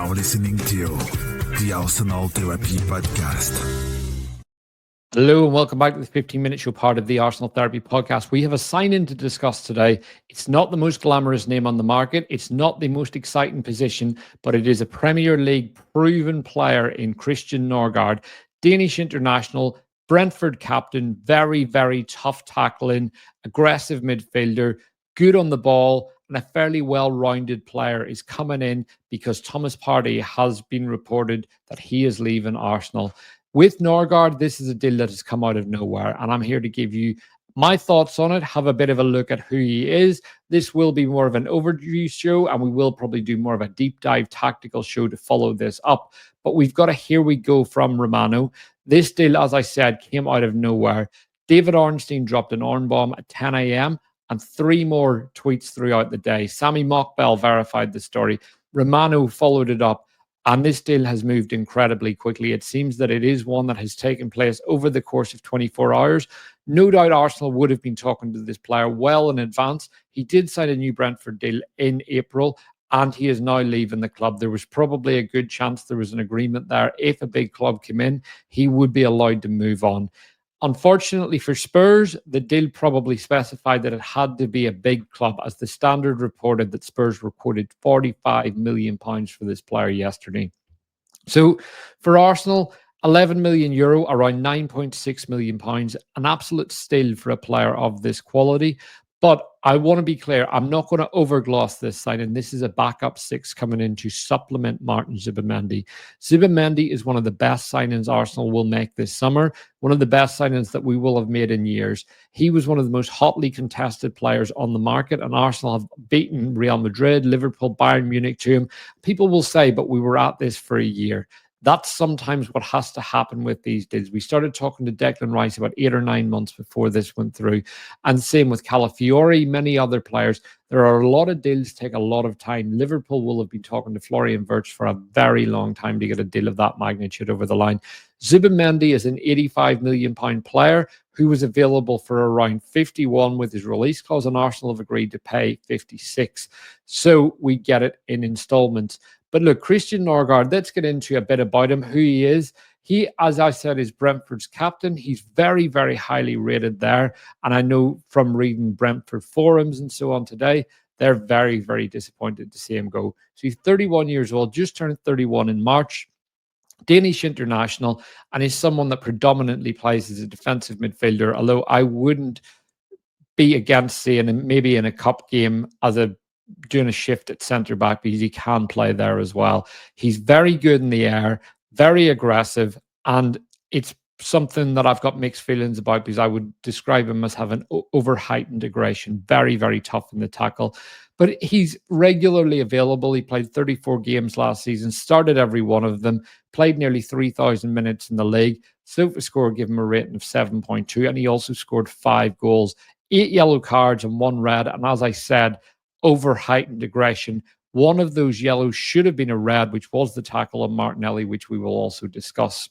now listening to the Arsenal Therapy Podcast. Hello and welcome back to the 15-minute show, part of the Arsenal Therapy Podcast. We have a sign-in to discuss today. It's not the most glamorous name on the market. It's not the most exciting position, but it is a Premier League proven player in Christian Nørgaard, Danish international, Brentford captain, very, very tough tackling, aggressive midfielder, good on the ball, and a fairly well-rounded player is coming in because Thomas Partey has been reported that he is leaving Arsenal. With Nrgaard, this is a deal that has come out of nowhere, and I'm here to give you my thoughts on it, have a bit of a look at who he is. This will be more of an overview show, and we will probably do more of a deep dive tactical show to follow this up. But we've got a here we go from Romano. This deal, as I said, came out of nowhere. David Ornstein dropped an Orn bomb at 10 a.m. and 3 more tweets throughout the day. Sammy Mockbell verified the story. Romano followed it up. And this deal has moved incredibly quickly. It seems that it is one that has taken place over the course of 24 hours. No doubt Arsenal would have been talking to this player well in advance. He did sign a new Brentford deal in April, and he is now leaving the club. There was probably a good chance there was an agreement there. If a big club came in, he would be allowed to move on. Unfortunately for Spurs, the deal probably specified that it had to be a big club, as the Standard reported that Spurs were quoted £45 million for this player yesterday. So for Arsenal, €11 million, around £9.6 million, an absolute steal for a player of this quality. But I want to be clear, I'm not going to overgloss this signing. This is a backup 6 coming in to supplement Martin Zubimendi. Zubimendi is one of the best signings Arsenal will make this summer, one of the best signings that we will have made in years. He was one of the most hotly contested players on the market, and Arsenal have beaten Real Madrid, Liverpool, Bayern Munich to him. People will say, but we were at this for a year. That's sometimes what has to happen with these deals. We started talking to Declan Rice about 8 or 9 months before this went through. And same with Calafiori, many other players. There are a lot of deals take a lot of time. Liverpool will have been talking to Florian Wirtz for a very long time to get a deal of that magnitude over the line. Zubimendi is an £85 million player who was available for around 51 with his release clause, and Arsenal have agreed to pay 56. So we get it in installments. But look, Christian Nørgaard, let's get into a bit about him, who he is. He, as I said, is Brentford's captain. He's very, very highly rated there. And I know from reading Brentford forums and so on today, they're very, very disappointed to see him go. So he's 31 years old, just turned 31 in March. Danish international, and is someone that predominantly plays as a defensive midfielder, although I wouldn't be against seeing him maybe in a cup game as doing a shift at centre back, because he can play there as well. He's very good in the air, very aggressive, and it's something that I've got mixed feelings about, because I would describe him as having over-heightened aggression, very, very tough in the tackle. But he's regularly available. He played 34 games last season, started every one of them, played nearly 3,000 minutes in the league. SofaScore gave him a rating of 7.2, and he also scored 5 goals, 8 yellow cards and 1 red. And as I said, over-heightened aggression. One of those yellows should have been a red, which was the tackle on Martinelli, which we will also discuss.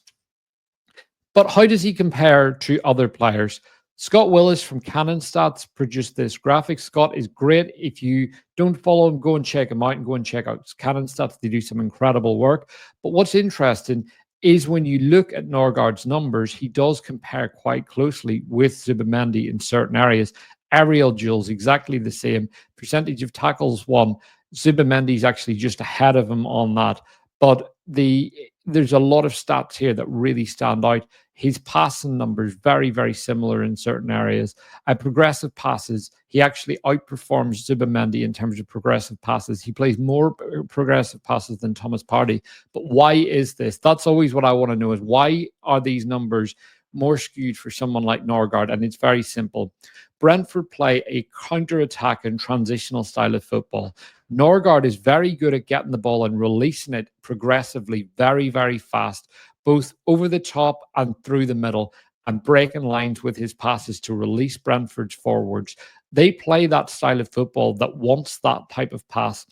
But how does he compare to other players? Scott Willis from Canon Stats produced this graphic. Scott is great. If you don't follow him, go and check him out, and go and check out Canon Stats. They do some incredible work. But what's interesting is when you look at Nørgaard's numbers, he does compare quite closely with Zubimendi in certain areas. Aerial duels, exactly the same. Percentage of tackles won. Zubimendi's actually just ahead of him on that. But there's a lot of stats here that really stand out. His passing numbers, very, very similar in certain areas. Progressive passes, he actually outperforms Zubimendi in terms of progressive passes. He plays more progressive passes than Thomas Partey. But why is this? That's always what I want to know, is why are these numbers more skewed for someone like Nørgaard? And it's very simple. Brentford play a counter-attack and transitional style of football. Nørgaard is very good at getting the ball and releasing it progressively, very, very fast, both over the top and through the middle, and breaking lines with his passes to release Brentford's forwards. They play that style of football that wants that type of pass.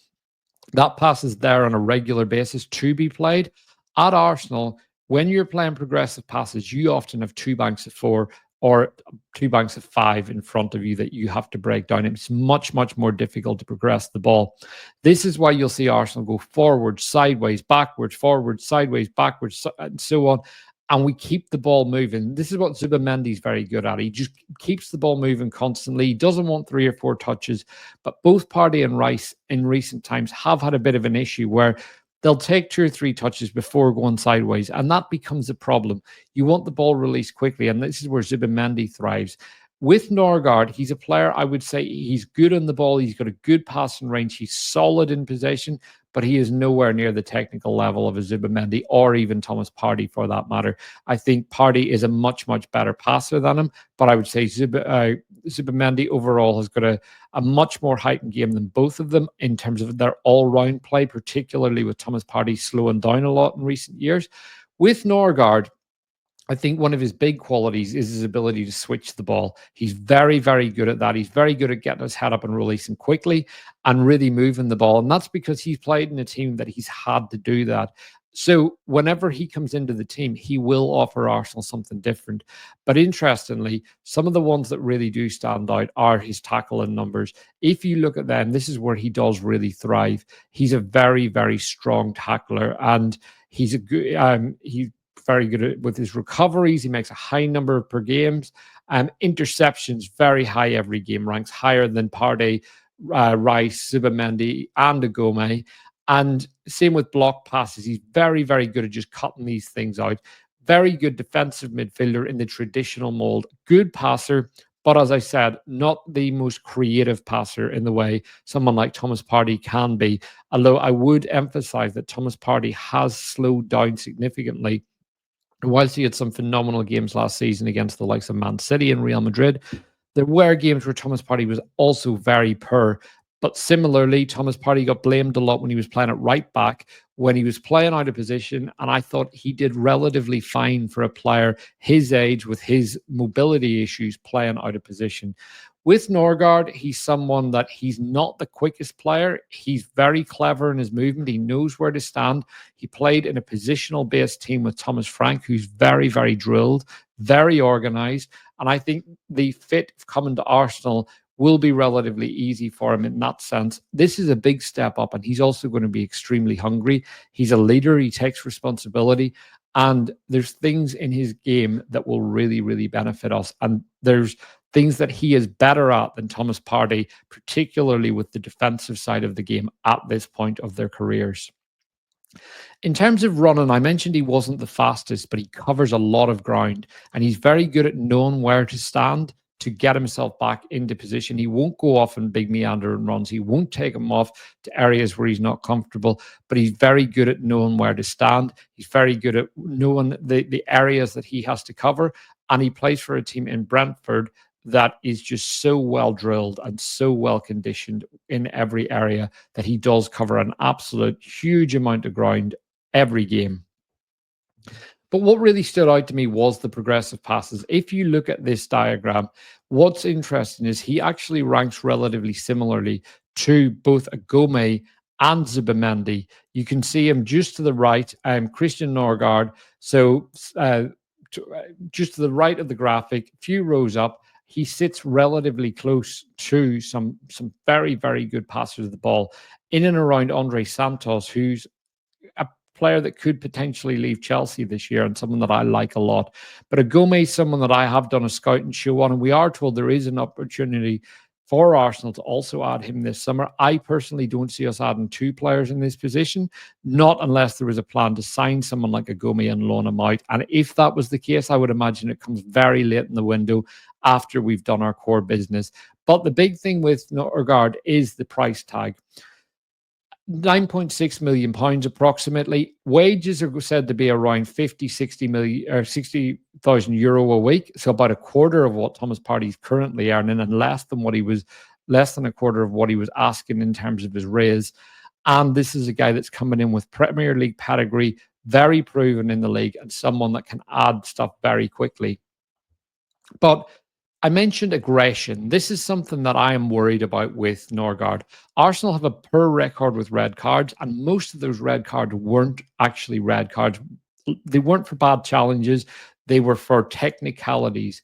That pass is there on a regular basis to be played. At Arsenal, when you're playing progressive passes, you often have 2 banks of 4 or two banks of 5 in front of you that you have to break down. It's much, much more difficult to progress the ball. This is why you'll see Arsenal go forward, sideways, backwards, forward, sideways, backwards, and so on. And we keep the ball moving. This is what Zubimendi's very good at. He just keeps the ball moving constantly. He doesn't want 3 or 4 touches. But both Partey and Rice in recent times have had a bit of an issue where they'll take 2 or 3 touches before going sideways, and that becomes a problem. You want the ball released quickly, and this is where Zubimendi thrives. With Nrgaard, he's a player, I would say he's good on the ball. He's got a good passing range. He's solid in possession, but he is nowhere near the technical level of a Zubimendi or even Thomas Partey for that matter. I think Partey is a much, much better passer than him, but I would say Zubimendi overall has got a much more heightened game than both of them in terms of their all-round play, particularly with Thomas Partey slowing down a lot in recent years. With Nrgaard, I think one of his big qualities is his ability to switch the ball. He's very, very good at that. He's very good at getting his head up and releasing quickly and really moving the ball. And that's because he's played in a team that he's had to do that. So whenever he comes into the team, he will offer Arsenal something different. But interestingly, some of the ones that really do stand out are his tackling numbers. If you look at them, this is where he does really thrive. He's a very, very strong tackler, and he's a good. He's very good with his recoveries. He makes a high number per games. Interceptions, very high every game, ranks higher than Partey, Rice, Zubimendi, and Ogome. And same with block passes. He's very, very good at just cutting these things out. Very good defensive midfielder in the traditional mold. Good passer, but as I said, not the most creative passer in the way someone like Thomas Partey can be. Although I would emphasize that Thomas Partey has slowed down significantly. Whilst he had some phenomenal games last season against the likes of Man City and Real Madrid, there were games where Thomas Partey was also very poor. But similarly, Thomas Partey got blamed a lot when he was playing at right back, when he was playing out of position. And I thought he did relatively fine for a player his age with his mobility issues playing out of position. With Nrgaard, he's someone that he's not the quickest player. He's very clever in his movement. He knows where to stand. He played in a positional-based team with Thomas Frank, who's very, very drilled, very organised. And I think the fit coming to Arsenal will be relatively easy for him in that sense. This is a big step up, and he's also going to be extremely hungry. He's a leader. He takes responsibility. And there's things in his game that will really, really benefit us. And there's things that he is better at than Thomas Partey, particularly with the defensive side of the game at this point of their careers. In terms of running, I mentioned he wasn't the fastest, but he covers a lot of ground, and he's very good at knowing where to stand to get himself back into position. He won't go off in big meandering runs. He won't take him off to areas where he's not comfortable, but he's very good at knowing where to stand. He's very good at knowing the areas that he has to cover, and he plays for a team in Brentford that is just so well drilled and so well conditioned in every area that he does cover an absolute huge amount of ground every game. But what really stood out to me was the progressive passes. If you look at this diagram, what's interesting is he actually ranks relatively similarly to both Ogome and Zubimendi. You can see him just to the right, Christian Nørgaard. So just to the right of the graphic, a few rows up, he sits relatively close to some very, very good passers of the ball in and around Andre Santos, who's a player that could potentially leave Chelsea this year and someone that I like a lot. But Ogome is someone that I have done a scouting show on, and we are told there is an opportunity for Arsenal to also add him this summer. I personally don't see us adding 2 players in this position, not unless there was a plan to sign someone like Ogome and loan him out. And if that was the case, I would imagine it comes very late in the window after we've done our core business. But the big thing with Nrgaard is the price tag. £9.6 million approximately. Wages are said to be around 60 million or 60,000 euro a week, so about a quarter of what Thomas Partey is currently earning, and less than a quarter of what he was asking in terms of his raise. And this is a guy that's coming in with Premier League pedigree, very proven in the league, and someone that can add stuff very quickly. But I mentioned aggression. This is something that I am worried about with Nrgaard. Arsenal have a poor record with red cards, and most of those red cards weren't actually red cards. They weren't for bad challenges. They were for technicalities.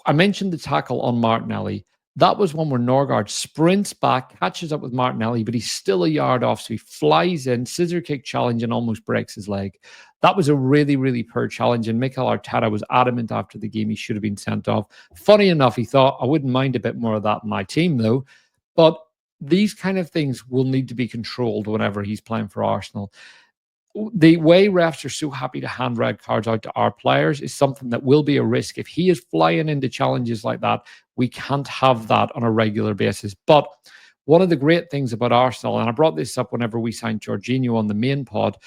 I mentioned the tackle on Martinelli. That was one where Nrgaard sprints back, catches up with Martinelli, but he's still a yard off. So he flies in, scissor kick challenge, and almost breaks his leg. That was a really, really poor challenge. And Mikel Arteta was adamant after the game he should have been sent off. Funny enough, he thought, I wouldn't mind a bit more of that in my team, though. But these kind of things will need to be controlled whenever he's playing for Arsenal. The way refs are so happy to hand red cards out to our players is something that will be a risk. If he is flying into challenges like that, we can't have that on a regular basis. But one of the great things about Arsenal, and I brought this up whenever we signed Jorginho on the main pod,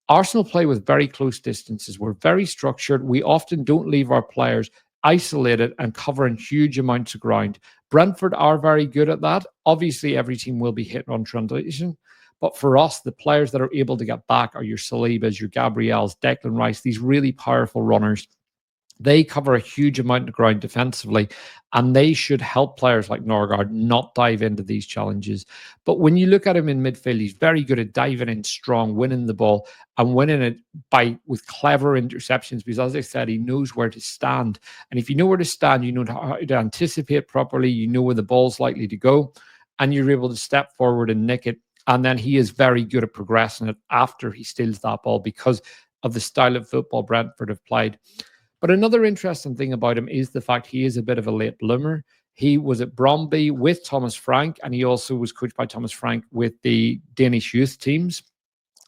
Arsenal play with very close distances. We're very structured. We often don't leave our players isolated and covering huge amounts of ground. Brentford are very good at that. Obviously, every team will be hit on transition. But for us, the players that are able to get back are your Salibas, your Gabriels, Declan Rice, these really powerful runners. They cover a huge amount of ground defensively, and they should help players like Nrgaard not dive into these challenges. But when you look at him in midfield, he's very good at diving in strong, winning the ball, and winning it with clever interceptions, because as I said, he knows where to stand. And if you know where to stand, you know how to anticipate properly, you know where the ball's likely to go, and you're able to step forward and nick it. And then he is very good at progressing it after he steals that ball because of the style of football Brentford have played. But another interesting thing about him is the fact he is a bit of a late bloomer. He was at Brøndby with Thomas Frank, and he also was coached by Thomas Frank with the Danish youth teams.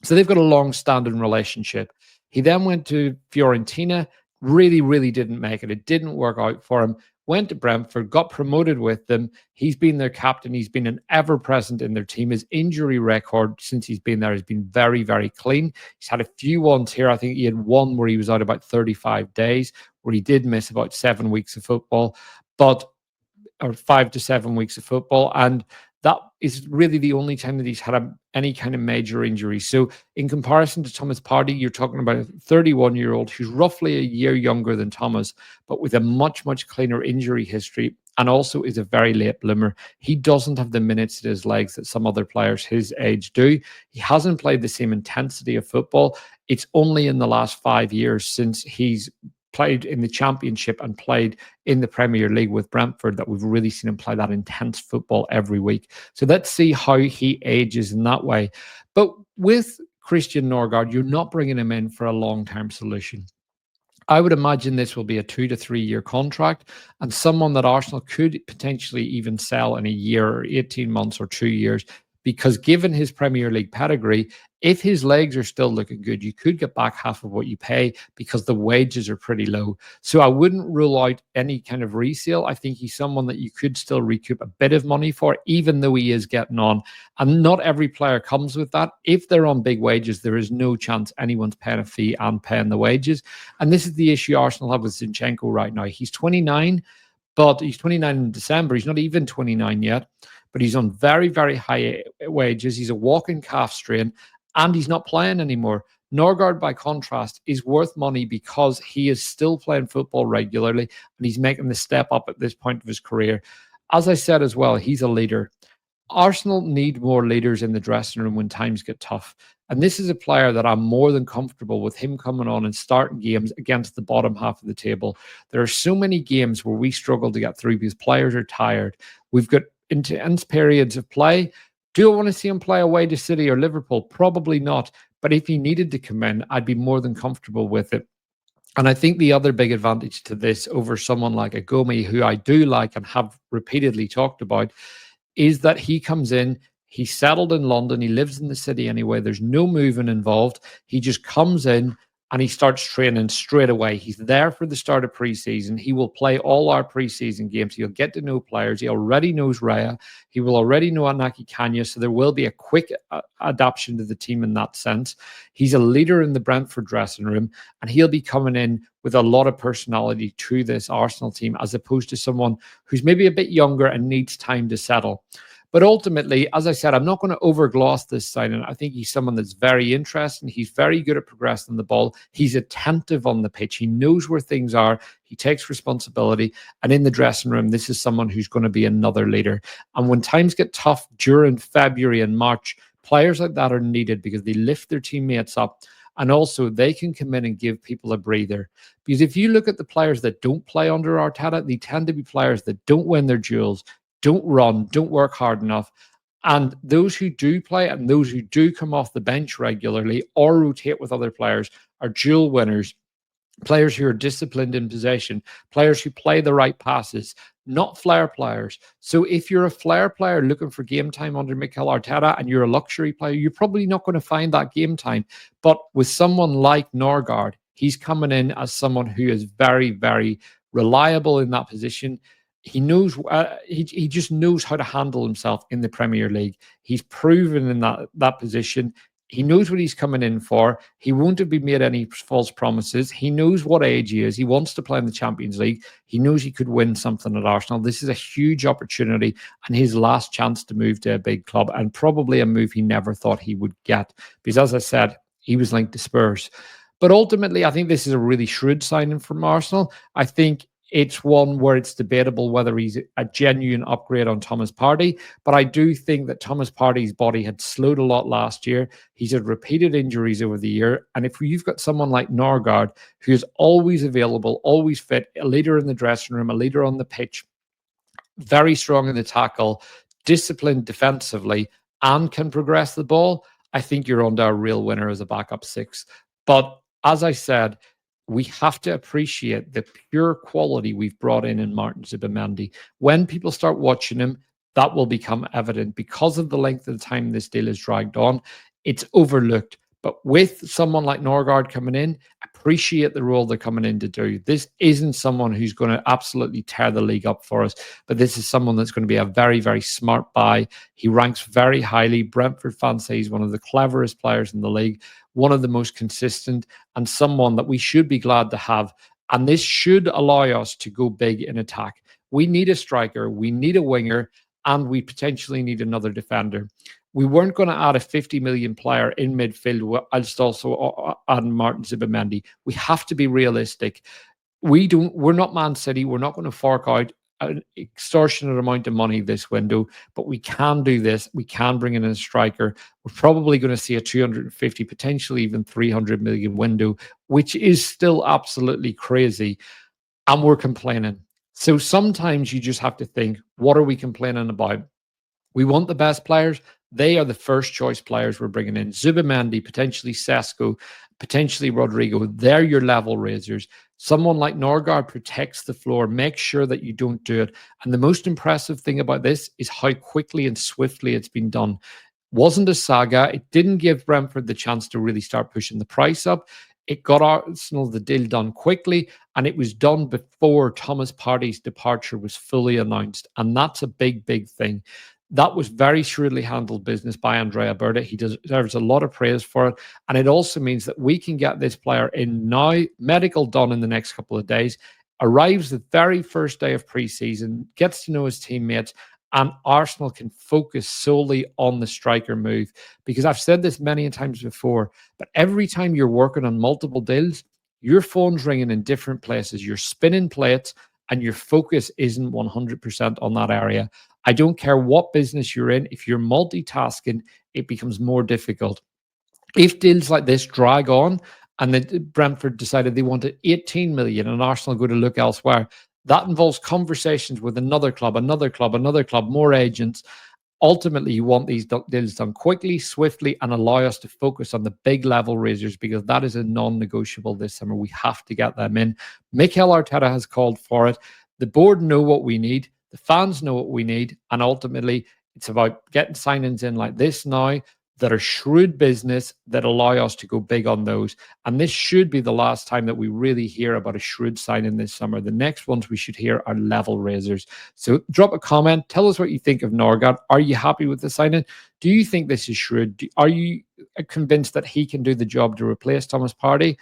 So they've got a long-standing relationship. He then went to Fiorentina, really, really didn't make it. It didn't work out for him. Went to Brentford, got promoted with them. He's been their captain. He's been an ever-present in their team. His injury record since he's been there has been very, very clean. He's had a few ones here. I think he had one where he was out about 35 days, where he did miss about 7 weeks of football, or 5 to 7 weeks of football. And that is really the only time that he's had any kind of major injury. So in comparison to Thomas Partey, you're talking about a 31-year-old who's roughly a year younger than Thomas, but with a much, much cleaner injury history, and also is a very late bloomer. He doesn't have the minutes at his legs that some other players his age do. He hasn't played the same intensity of football. It's only in the last 5 years since he's played in the Championship and played in the Premier League with Brentford that we've really seen him play that intense football every week. So let's see how he ages in that way. But with Christian Nørgaard, you're not bringing him in for a long-term solution. I would imagine this will be a 2 to 3 year contract, and someone that Arsenal could potentially even sell in a year or 18 months or 2 years, because given his Premier League pedigree, if his legs are still looking good, you could get back half of what you pay because the wages are pretty low. So I wouldn't rule out any kind of resale. I think he's someone that you could still recoup a bit of money for, even though he is getting on. And not every player comes with that. If they're on big wages, there is no chance anyone's paying a fee and paying the wages. And this is the issue Arsenal have with Zinchenko right now. He's 29, but he's 29 in December. He's not even 29 yet, but he's on very, very high wages. He's a walking calf strain, and he's not playing anymore. Nrgaard, by contrast, is worth money because he is still playing football regularly, and he's making the step up at this point of his career. As I said as well, he's a leader. Arsenal need more leaders in the dressing room when times get tough. And this is a player that I'm more than comfortable with him coming on and starting games against the bottom half of the table. There are so many games where we struggle to get through because players are tired. We've got intense periods of play. Do I want to see him play away to City or Liverpool? Probably not. But if he needed to come in, I'd be more than comfortable with it. And I think the other big advantage to this over someone like Agomi, who I do like and have repeatedly talked about, is that he comes in, he's settled in London, he lives in the city anyway, there's no moving involved. He just comes in and he starts training straight away. He's there for the start of preseason. He will play all our preseason games. He'll get to know players. He already knows Raya. He will already know Anaki Kanya, so there will be a quick adaptation to the team in that sense. He's a leader in the Brentford dressing room, and he'll be coming in with a lot of personality to this Arsenal team, as opposed to someone who's maybe a bit younger and needs time to settle. But ultimately, as I said, I'm not going to overgloss this signing. I think he's someone that's very interesting. He's very good at progressing the ball. He's attentive on the pitch. He knows where things are. He takes responsibility. And in the dressing room, this is someone who's going to be another leader. And when times get tough during February and March, players like that are needed because they lift their teammates up. And also, they can come in and give people a breather. Because if you look at the players that don't play under Arteta, they tend to be players that don't win their duels, don't run, don't work hard enough. And those who do play and those who do come off the bench regularly or rotate with other players are duel winners, players who are disciplined in possession, players who play the right passes, not flair players. So if you're a flair player looking for game time under Mikel Arteta and you're a luxury player, you're probably not going to find that game time. But with someone like Nrgaard, he's coming in as someone who is very, very reliable in that position. He knows he just knows how to handle himself in the Premier League. He's proven in that position. He knows what he's coming in for. He won't have been made any false promises. He knows what age he is. He wants to play in the Champions League. He knows he could win something at Arsenal. This is a huge opportunity and his last chance to move to a big club, and probably a move he never thought he would get. Because as I said, he was linked to Spurs. But ultimately, I think this is a really shrewd signing from Arsenal. I think it's one where it's debatable whether he's a genuine upgrade on Thomas Partey. But I do think that Thomas Partey's body had slowed a lot last year. He's had repeated injuries over the year. And if you've got someone like Nrgaard, who is always available, always fit, a leader in the dressing room, a leader on the pitch, very strong in the tackle, disciplined defensively, and can progress the ball, I think you're under a real winner as a backup six. But as I said, we have to appreciate the pure quality we've brought in Martin Zubimendi. When people start watching him, that will become evident. Because of the length of the time this deal is dragged on, it's overlooked. But with someone like Nrgaard coming in, appreciate the role they're coming in to do. This isn't someone who's going to absolutely tear the league up for us, but this is someone that's going to be a very, very smart buy. He ranks very highly. Brentford fans say he's one of the cleverest players in the league, one of the most consistent, and someone that we should be glad to have. And this should allow us to go big in attack. We need a striker, we need a winger, and we potentially need another defender. We weren't going to add a 50 million player in midfield whilst also adding Martin Zubimendi. We have to be realistic. We're not Man City. We're not going to fork out an extortionate amount of money this window, but we can do this. We can bring in a striker. We're probably going to see a 250, potentially even 300 million window, which is still absolutely crazy. And we're complaining. So sometimes you just have to think, what are we complaining about? We want the best players. They are the first choice players we're bringing in. Zubimendi, potentially Sesko, potentially Rodrigo. They're your level raisers. Someone like Nrgaard protects the floor. Make sure that you don't do it. And the most impressive thing about this is how quickly and swiftly it's been done. Wasn't a saga. It didn't give Brentford the chance to really start pushing the price up. It got Arsenal the deal done quickly, and it was done before Thomas Partey's departure was fully announced. And that's a big, big thing. That was very shrewdly handled business by Andrea Berta. He deserves a lot of praise for it. And it also means that we can get this player in now, medical done in the next couple of days, arrives the very first day of pre-season, gets to know his teammates, and Arsenal can focus solely on the striker move. Because I've said this many times before, but every time you're working on multiple deals, your phone's ringing in different places. You're spinning plates, and your focus isn't 100% on that area. I don't care what business you're in. If you're multitasking, it becomes more difficult. If deals like this drag on and then Brentford decided they wanted 18 million and Arsenal go to look elsewhere, that involves conversations with another club, more agents. Ultimately, you want these deals done quickly, swiftly, and allow us to focus on the big level raisers, because that is a non-negotiable this summer. We have to get them in. Mikel Arteta has called for it. The board know what we need. The fans know what we need. And ultimately, it's about getting signings in like this now that are shrewd business that allow us to go big on those. And this should be the last time that we really hear about a shrewd signing this summer. The next ones we should hear are level raisers. So drop a comment. Tell us what you think of Nrgaard. Are you happy with the signing? Do you think this is shrewd? Are you convinced that he can do the job to replace Thomas Partey?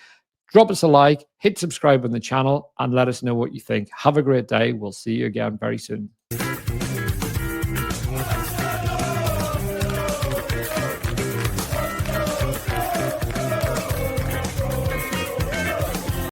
Drop us a like, hit subscribe on the channel, and let us know what you think. Have a great day. We'll see you again very soon.